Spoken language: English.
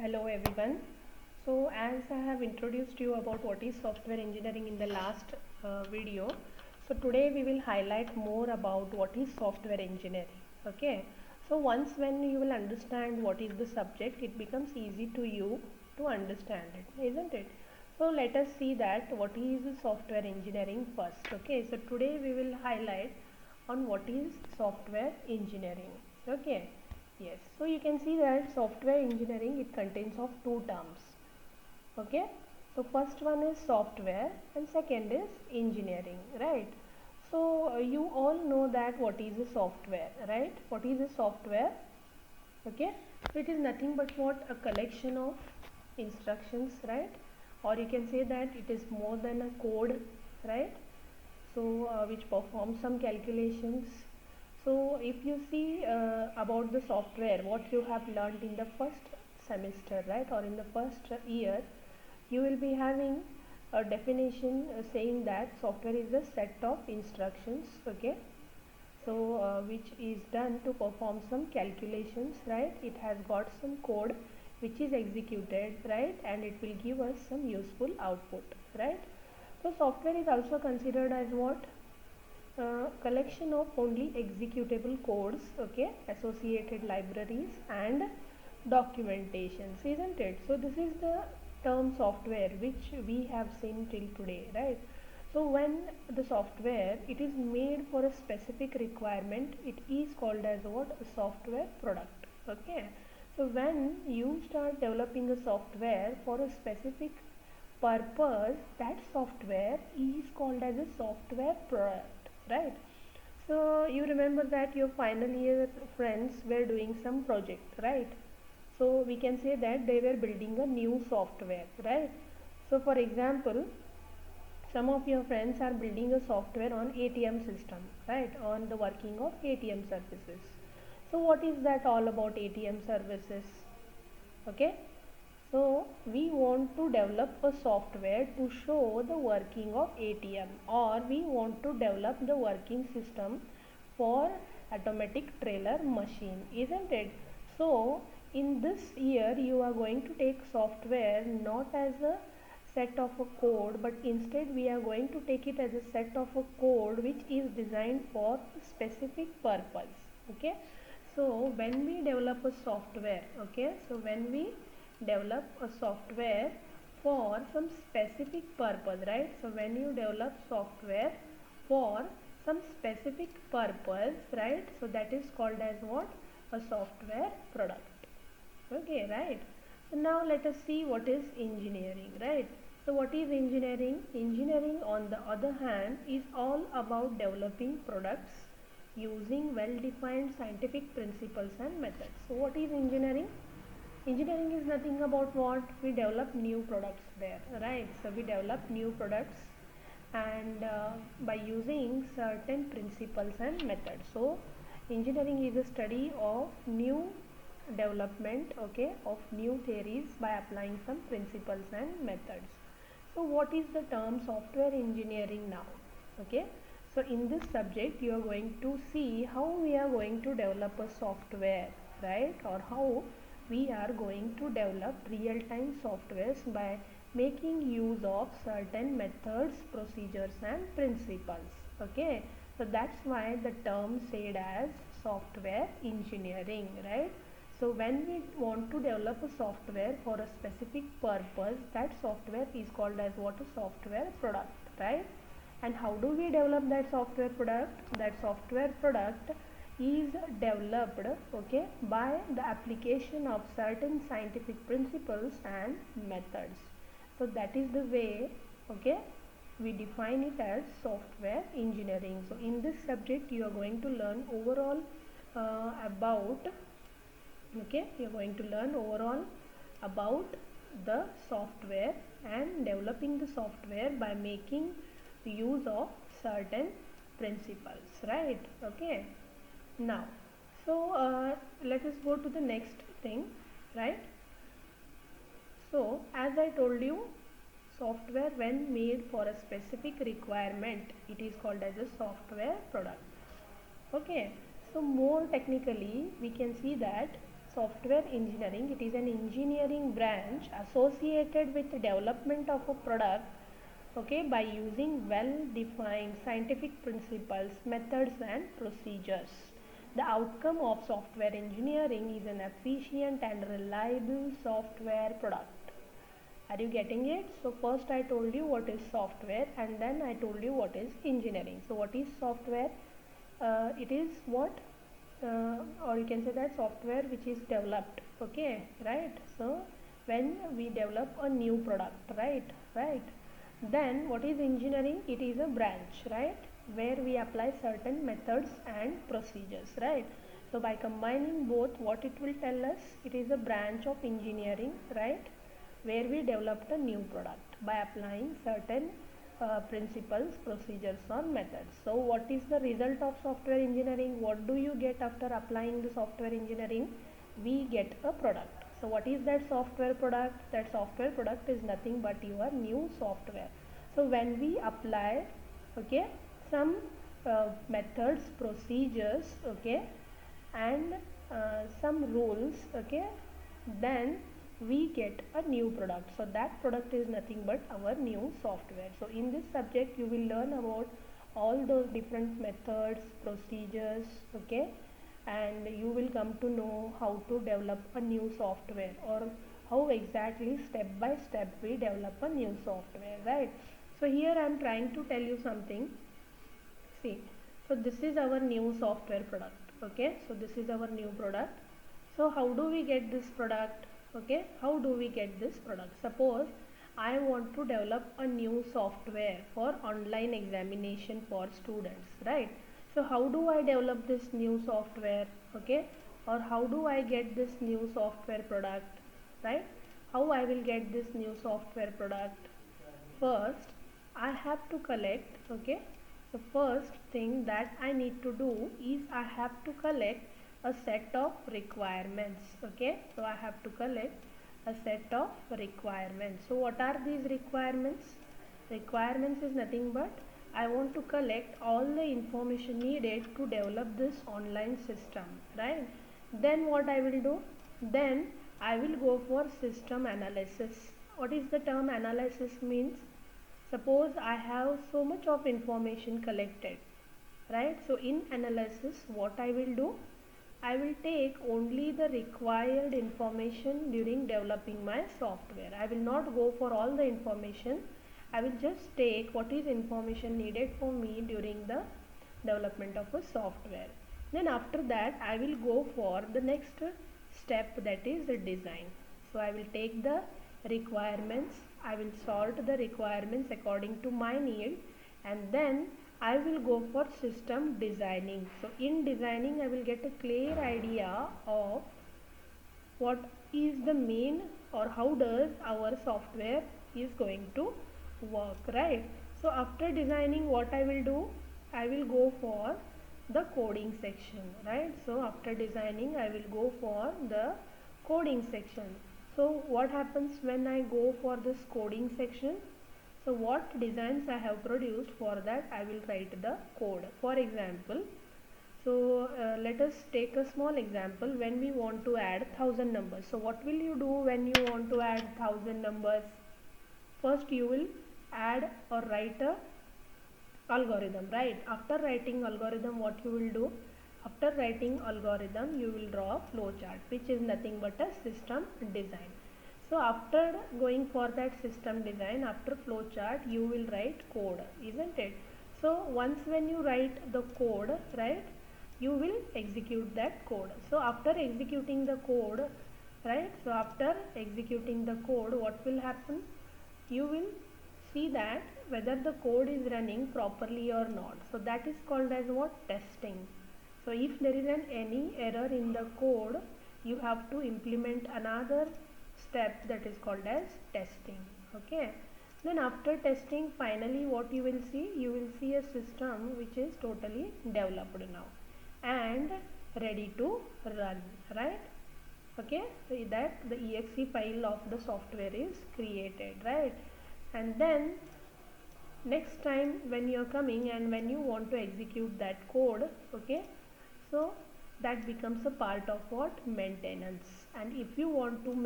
Hello everyone. So as I have introduced you about what is software engineering in the last video, so today we will highlight more about what is software engineering. Okay. So once when you will understand what is the subject, it becomes easy to you to understand it, isn't it? So let us see that what is software engineering first. Okay. So today we will highlight on what is software engineering. Okay. Yes, so you can see that software engineering, it contains of two terms. Okay, so first one is software and second is engineering, right? So you all know that what is a software, right? What is a software? Okay, so it is nothing but what, a collection of instructions, right? Or you can say that it is more than a code, right? So which performs some calculations. So if you see about the software, what you have learned in the first semester, right, or in the first year, you will be having a definition saying that software is a set of instructions, okay, so which is done to perform some calculations, right? It has got some code which is executed, right, and it will give us some useful output, right? So software is also considered as what, collection of only executable codes, okay, associated libraries and documentations, isn't it? So this is the term software which we have seen till today, right? So when the software, it is made for a specific requirement, it is called as what, a software product. Okay, so when you start developing a software for a specific purpose, that software is called as a software product, right? So you remember that your final year friends were doing some project, right? So we can say that they were building a new software, right? So for example, some of your friends are building a software on ATM system, right, on the working of ATM services. So what is that all about, ATM services? Okay, so we want to develop a software to show the working of ATM, or we want to develop the working system for automatic trailer machine, isn't it? So in this year you are going to take software not as a set of a code, but instead we are going to take it as a set of a code which is designed for specific purpose. Okay, so when we develop a software, okay, so when we develop a software for some specific purpose, right? So when you develop software for some specific purpose, right, so that is called as what, a software product. Okay, right? So now let us see what is engineering, right? So what is engineering? Engineering on the other hand is all about developing products using well defined scientific principles and methods. So what is engineering? Engineering is nothing about what, we develop new products there, right? So we develop new products and by using certain principles and methods. So engineering is a study of new development, okay, of new theories by applying some principles and methods. So what is the term software engineering now? Okay, so in this subject you are going to see how we are going to develop a software, right, or how we are going to develop real-time softwares by making use of certain methods, procedures and principles. Okay, so that's why the term said as software engineering, right? So when we want to develop a software for a specific purpose, that software is called as what, a software product, right? And how do we develop that software product? That software product is developed, okay, by the application of certain scientific principles and methods. So that is the way, okay, we define it as software engineering. So in this subject you are going to learn overall about, okay, you are going to learn overall about the software and developing the software by making use of certain principles, right? Okay, now so let us go to the next thing, right? So as I told you, software when made for a specific requirement, it is called as a software product. Okay, so more technically we can see that software engineering, it is an engineering branch associated with development of a product, okay, by using well defined scientific principles, methods and procedures. The outcome of software engineering is an efficient and reliable software product. Are you getting it? So first I told you what is software, and then I told you what is engineering. So what is software? It is what, or you can say that software which is developed, okay, right? So when we develop a new product, right, then what is engineering? It is a branch, right, where we apply certain methods and procedures, right? So by combining both, what it will tell us, it is a branch of engineering, right, where we developed a new product by applying certain principles, procedures or methods. So what is the result of software engineering? What do you get after applying the software engineering? We get a product. So what is that software product? That software product is nothing but your new software. So when we apply, okay, some methods, procedures, okay, and some rules, okay, then we get a new product. So that product is nothing but our new software. So in this subject you will learn about all those different methods, procedures, okay, and you will come to know how to develop a new software, or how exactly step by step we develop a new software, right? So here I am trying to tell you something. See, so this is our new software product, okay, so this is our new product. So how do we get this product? Okay, how do we get this product? Suppose I want to develop a new software for online examination for students, right? So how do I develop this new software, okay, or how do I get this new software product, right? How I will get this new software product? First I have to collect, okay, the first thing that I need to do is I have to collect a set of requirements, okay, so I have to collect a set of requirements. So what are these requirements? Requirements is nothing but I want to collect all the information needed to develop this online system, right? Then what I will do? Then I will go for system analysis. What is the term analysis means? Suppose I have so much of information collected, right? So in analysis what I will do? I will take only the required information during developing my software. I will not go for all the information. I will just take what is information needed for me during the development of a software. Then after that I will go for the next step, that is the design. So I will take the requirements, I will sort the requirements according to my need, and then I will go for system designing. So in designing I will get a clear idea of what is the main, or how does our software is going to work, right? So after designing what I will do? I will go for the coding section, right? So after designing I will go for the coding section. So what happens when I go for this coding section? So what designs I have produced, for that I will write the code. For example, so let us take a small example. When we want to add 1000 numbers, so what will you do when you want to add 1000 numbers? First you will add or write a algorithm, right? After writing algorithm, what you will do? After writing algorithm you will draw a flow chart, which is nothing but a system design. So after going for that system design, after flow chart you will write code, isn't it? So once when you write the code, right, you will execute that code. So after executing the code, right, so after executing the code, what will happen? You will see that whether the code is running properly or not. So that is called as what? Testing. So if there is any error in the code, you have to implement another step, that is called as testing, okay. Then after testing, finally what you will see? You will see a system which is totally developed now and ready to run, right? Okay, so that the exe file of the software is created, right? And then next time when you are coming and when you want to execute that code, okay, so that becomes a part of what? Maintenance. And if you want to